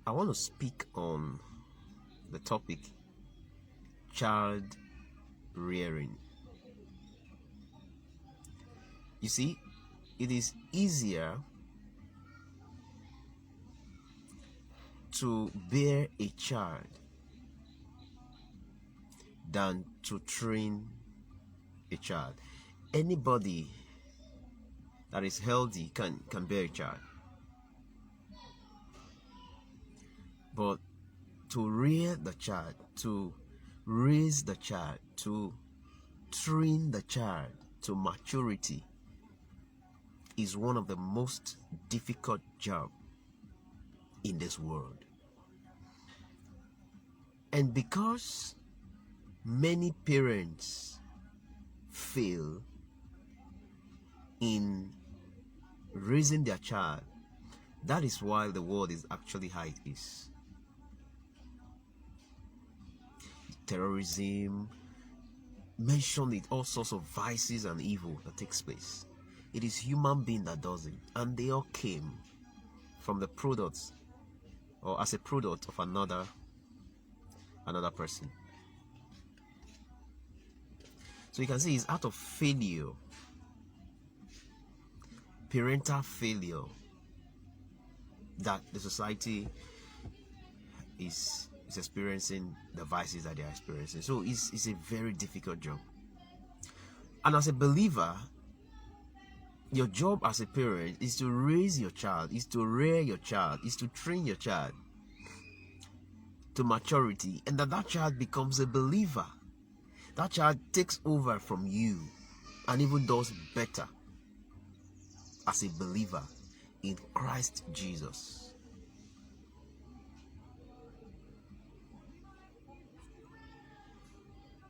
I want to speak on the topic child rearing. You see, it is easier to bear a child than to train a child. Anybody that is healthy can bear a child. But to rear the child, to raise the child, to train the child to maturity is one of the most difficult jobs in this world. And because many parents fail in raising their child, that is why the world is actually how it is. Terrorism, mention it, all sorts of vices and evil that takes place. It is human being that does it, and they all came from the products or as a product of another person. So you can see it's out of failure, parental failure, that the society is experiencing the vices that they are experiencing. So it's a very difficult job. And as a believer, your job as a parent is to raise your child, is to rear your child, is to train your child to maturity, and that child becomes a believer. That child takes over from you and even does better as a believer in Christ Jesus.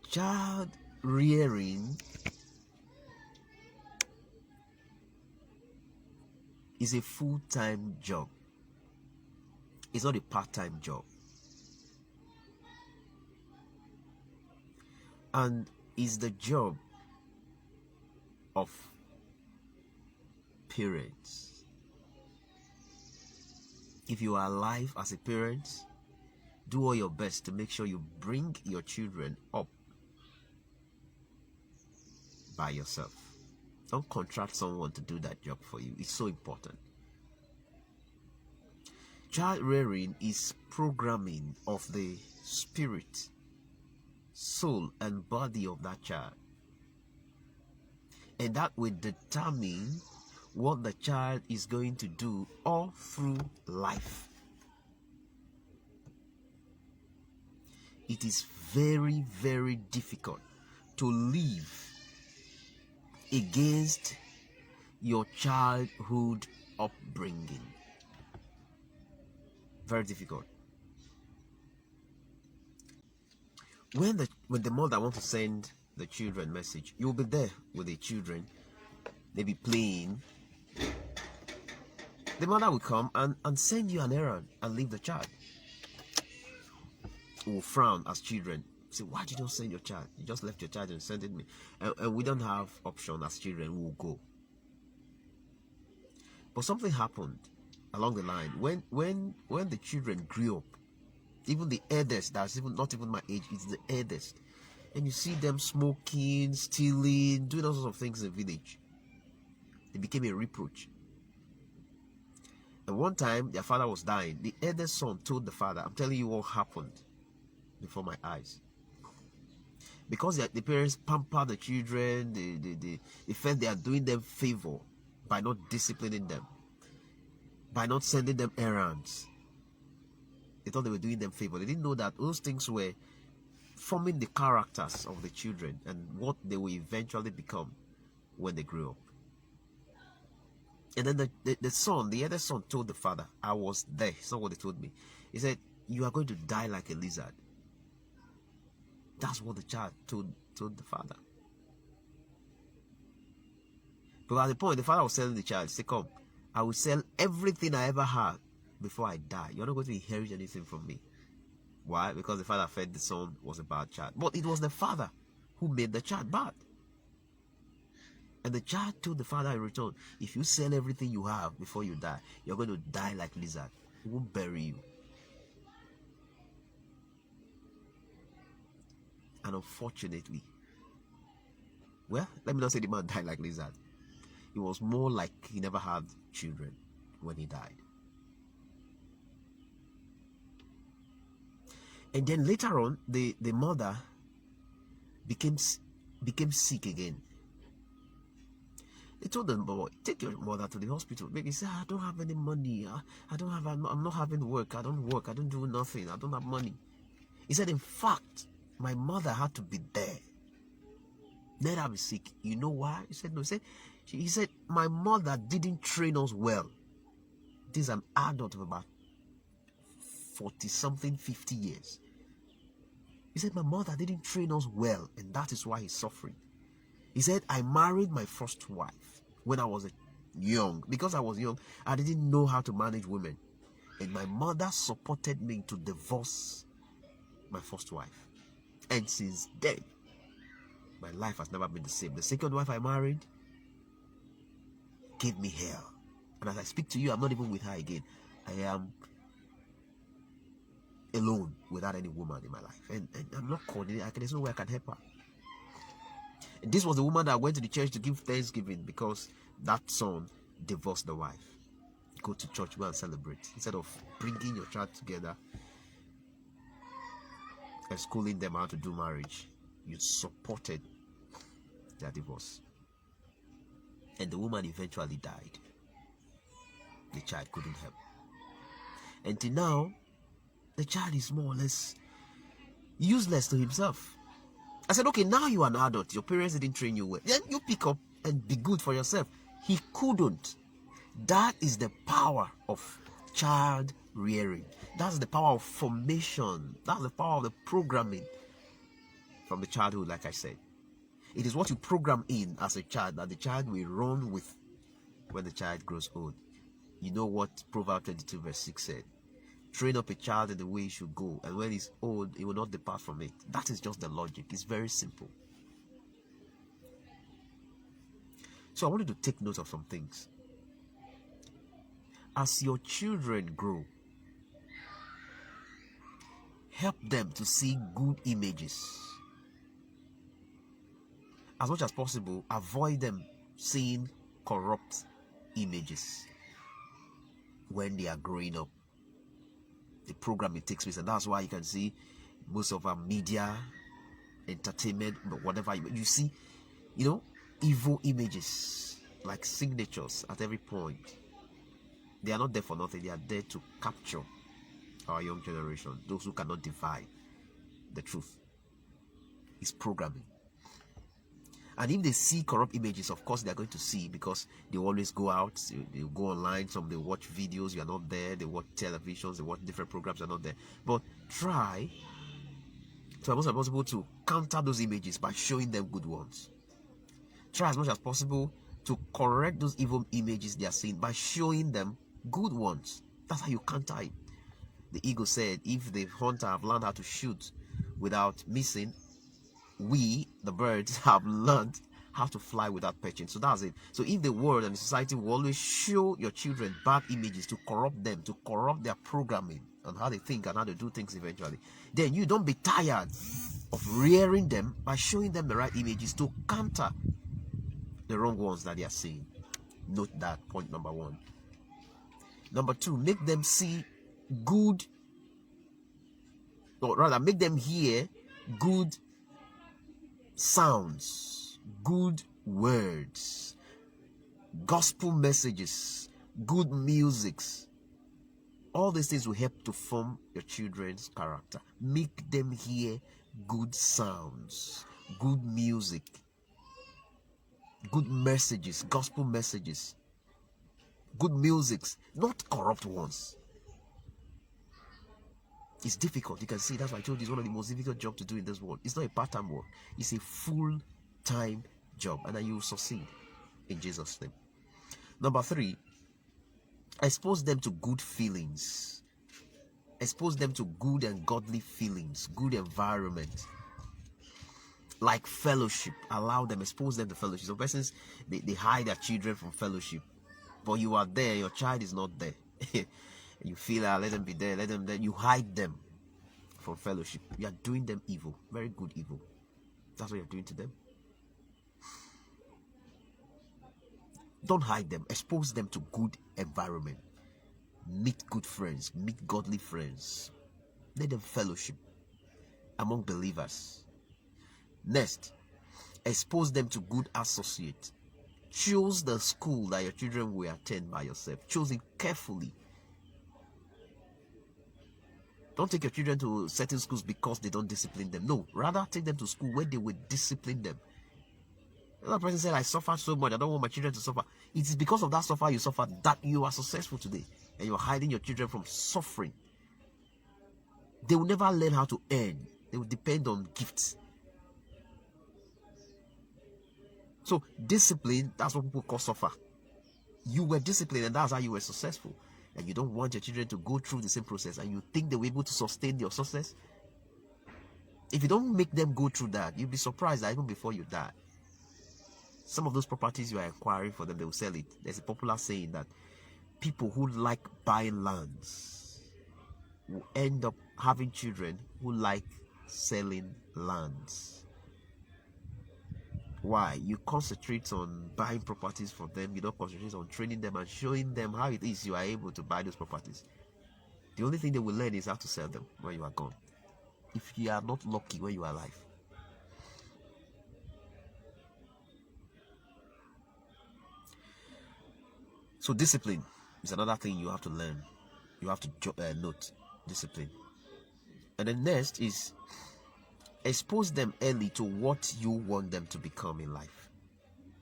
Child rearing is a full-time job. It's not a part-time job. And is the job of parents. If you are alive as a parent, do all your best to make sure you bring your children up by yourself. Don't contract someone to do that job for you. It's so important. Child rearing is programming of the spirit, soul, and body of that child. And that will determine what the child is going to do all through life. It is very, very difficult to live against your childhood upbringing. Very difficult. When the mother wants to send the children message, you'll be there with the children, maybe playing. The mother will come and send you an errand and leave the child. We will frown as children. Say, why did you not send your child? You just left your child and sent it me. And we don't have option as children. We will go. But something happened along the line. When the children grew up, even the eldest, that's even not even my age, it's the eldest. And you see them smoking, stealing, doing all sorts of things in the village. They became a reproach. And one time, their father was dying. The eldest son told the father, I'm telling you what happened before my eyes. Because the parents pamper the children, they felt they are doing them favor by not disciplining them, by not sending them errands. They thought they were doing them favor. They didn't know that those things were forming the characters of the children and what they will eventually become when they grow up. And then the other son told the father, I was there. It's not what they told me. He said, you are going to die like a lizard. That's what the child told the father. But at the point, the father was telling the child, say, come, I will sell everything I ever had before I die. You're not going to inherit anything from me. Why? Because the father felt the son was a bad child. But it was the father who made the child bad. And the child told the father in return, if you sell everything you have before you die, you're going to die like lizard. He won't bury you. And unfortunately, well, let me not say the man died like lizard. It was more like he never had children when he died. And then later on, the mother became sick again. They told the boy, take your mother to the hospital. Maybe say, I don't have any money. I'm not having work. I don't work. I don't do nothing. I don't have money. He said, in fact, my mother had to be there. Let her be sick. You know why? He said, no. He said, my mother didn't train us well. This is an adult of about 40-something, 50 years. He said, my mother didn't train us well, and that is why he's suffering. He said, I married my first wife when I was young. Because I was young, I didn't know how to manage women. And my mother supported me to divorce my first wife. And since then, my life has never been the same. The second wife I married gave me hell. And as I speak to you, I'm not even with her again. I am alone without any woman in my life. And I'm not coordinated. There's no way I can help her. And this was the woman that went to the church to give thanksgiving because that son divorced the wife. Go to church, go and celebrate. Instead of bringing your child together and schooling them how to do marriage, you supported their divorce. And the woman eventually died. The child couldn't help. Until now, the child is more or less useless to himself. I said, okay, now you are an adult. Your parents didn't train you well. Then you pick up and be good for yourself. He couldn't. That is the power of child rearing. That's the power of formation. That's the power of the programming from the childhood, like I said. It is what you program in as a child that the child will run with when the child grows old. You know what Proverbs 22 verse 6 said? Train up a child in the way he should go, and when he's old, he will not depart from it. That is just the logic. It's very simple. So I wanted to take note of some things. As your children grow, help them to see good images. As much as possible, avoid them seeing corrupt images when they are growing up. The programming takes place, and that's why you can see most of our media, entertainment, but whatever you see, evil images like signatures at every point. They are not there for nothing. They are there to capture our young generation, those who cannot divide the truth. It's programming. And if they see corrupt images, of course they are going to see, because they always go out, they go online, some they watch videos, you are not there, they watch televisions, they watch different programs, you are not there. But try to, as much as possible, to counter those images by showing them good ones. Try as much as possible to correct those evil images they are seeing by showing them good ones. That's how you counter it. The eagle said, if the hunter have learned how to shoot without missing, we, the birds, have learned how to fly without perching. So that's it. So if the world and the society will always show your children bad images to corrupt them, to corrupt their programming and how they think and how they do things eventually, then you don't be tired of rearing them by showing them the right images to counter the wrong ones that they are seeing. Note that, point number one. Number two, make them see good, or rather make them hear good sounds, good words, gospel messages, good musics. All these things will help to form your children's character. Make them hear good sounds, good music, good messages, gospel messages, good musics, not corrupt ones. It's difficult. You can see, that's why I told you it's one of the most difficult jobs to do in this world. It's not a part-time work. It's a full-time job. And then you will succeed in Jesus' name. Number three, expose them to good feelings. Expose them to good and godly feelings, good environment. Like fellowship. Allow them, expose them to fellowship. Some persons, they hide their children from fellowship. But you are there, your child is not there. You feel, let them be there, let them there. You hide them from fellowship. You are doing them evil, very good evil. That's what you're doing to them. Don't hide them. Expose them to good environment. Meet good friends. Meet godly friends. Let them fellowship among believers. Next, expose them to good associates. Choose the school that your children will attend by yourself. Choose it carefully. Don't take your children to certain schools because they don't discipline them. No, rather take them to school where they will discipline them. Another person said, I suffered so much, I don't want my children to suffer. It is because of that suffer you suffered that you are successful today. And you're hiding your children from suffering. They will never learn how to earn. They will depend on gifts. So discipline, that's what people call suffer. You were disciplined and that's how you were successful. And you don't want your children to go through the same process and you think they will be able to sustain your success. If you don't make them go through that, you'll be surprised that even before you die, some of those properties you are acquiring for them, they will sell it. There's a popular saying that people who like buying lands will end up having children who like selling lands. Why? You concentrate on buying properties for them. You don't concentrate on training them and showing them how it is you are able to buy those properties. The only thing they will learn is how to sell them when you are gone. If you are not lucky when you are alive. So discipline is another thing you have to learn. You have to note discipline. And then next is expose them early to what you want them to become in life.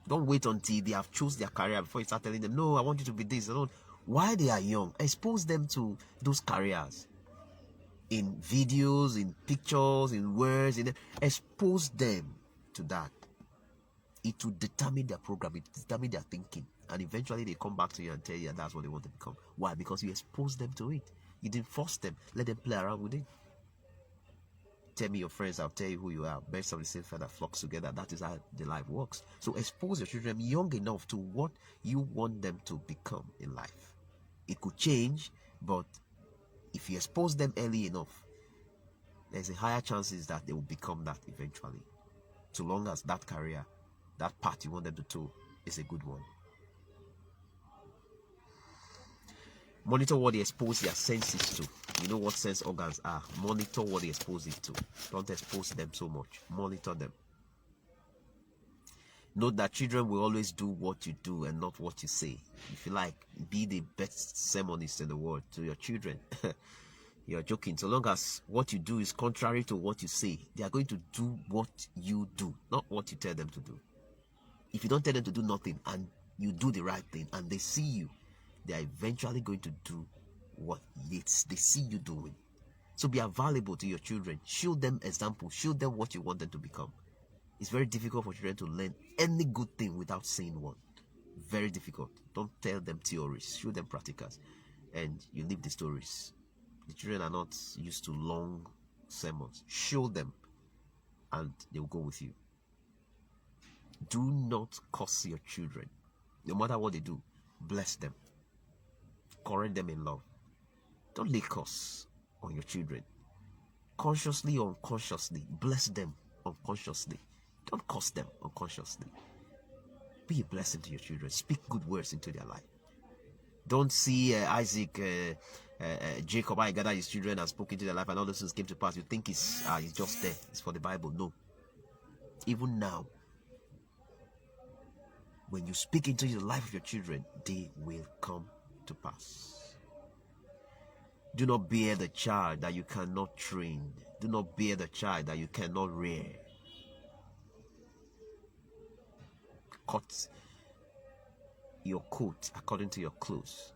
Don't wait until they have chosen their career before you start telling them, no, I want you to be this. While they are young, expose them to those careers. In videos, in pictures, in words, expose them to that. It will determine their program, it will determine their thinking. And eventually they come back to you and tell you that's what they want to become. Why? Because you exposed them to it. You didn't force them. Let them play around with it. Tell me your friends, I'll tell you who you are. Birds of the same feather flocks together. That is how the life works. So expose your children young enough to what you want them to become in life. It could change, but if you expose them early enough, there's a higher chances that they will become that eventually. So long as that career, that path you want them to do is a good one. Monitor what they expose their senses to. You know what sense organs are. Monitor what they expose it to. Don't expose them so much. Monitor them. Note that children will always do what you do and not what you say. If you like, be the best sermonist in the world to your children. You're joking. So long as what you do is contrary to what you say, they are going to do what you do, not what you tell them to do. If you don't tell them to do nothing and you do the right thing and they see you, they are eventually going to do what they see you doing. So be available to your children. Show them examples. Show them what you want them to become. It's very difficult for children to learn any good thing without seeing one. Very difficult. Don't tell them theories. Show them practicals. And you leave the stories. The children are not used to long sermons. Show them and they'll go with you. Do not curse your children. No matter what they do, bless them. Correct them in love. Don't lay curse on your children. Consciously or unconsciously, bless them unconsciously. Don't curse them unconsciously. Be a blessing to your children. Speak good words into their life. Don't see Isaac, Jacob, I gathered his children and spoke into their life and all those things came to pass. You think it's just there. It's for the Bible. No. Even now, when you speak into the life of your children, they will come to pass. Do not bear the child that you cannot train. Do not bear the child that you cannot rear. Cut your coat according to your clothes.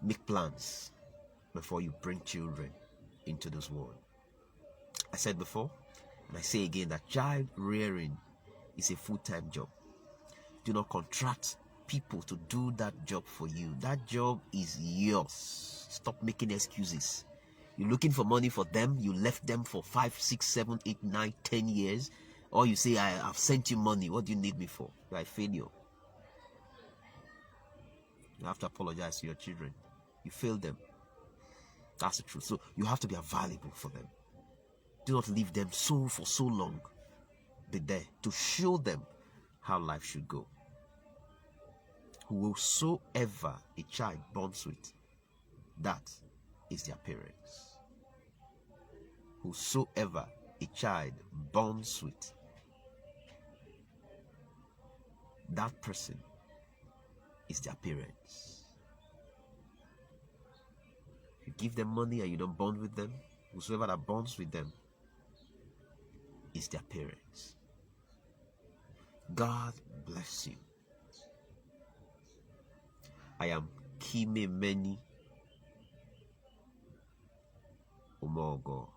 Make plans before you bring children into this world. I said before, and I say again, that child rearing is a full-time job. Do not contract people to do that job for you. That job is yours. Stop making excuses. You're looking for money for them. You left them for 5, 6, 7, 8, 9, 10 years. Or you say, I've sent you money. What do you need me for? You're a failure. You have to apologize to your children. You failed them. That's the truth. So you have to be available for them. Do not leave them so for so long. Be there to show them how life should go. Whosoever a child bonds with, that is their parents. Whosoever a child bonds with, that person is their parents. If you give them money and you don't bond with them, whosoever that bonds with them is their parents. God bless you. I am Kime Meni Omogo.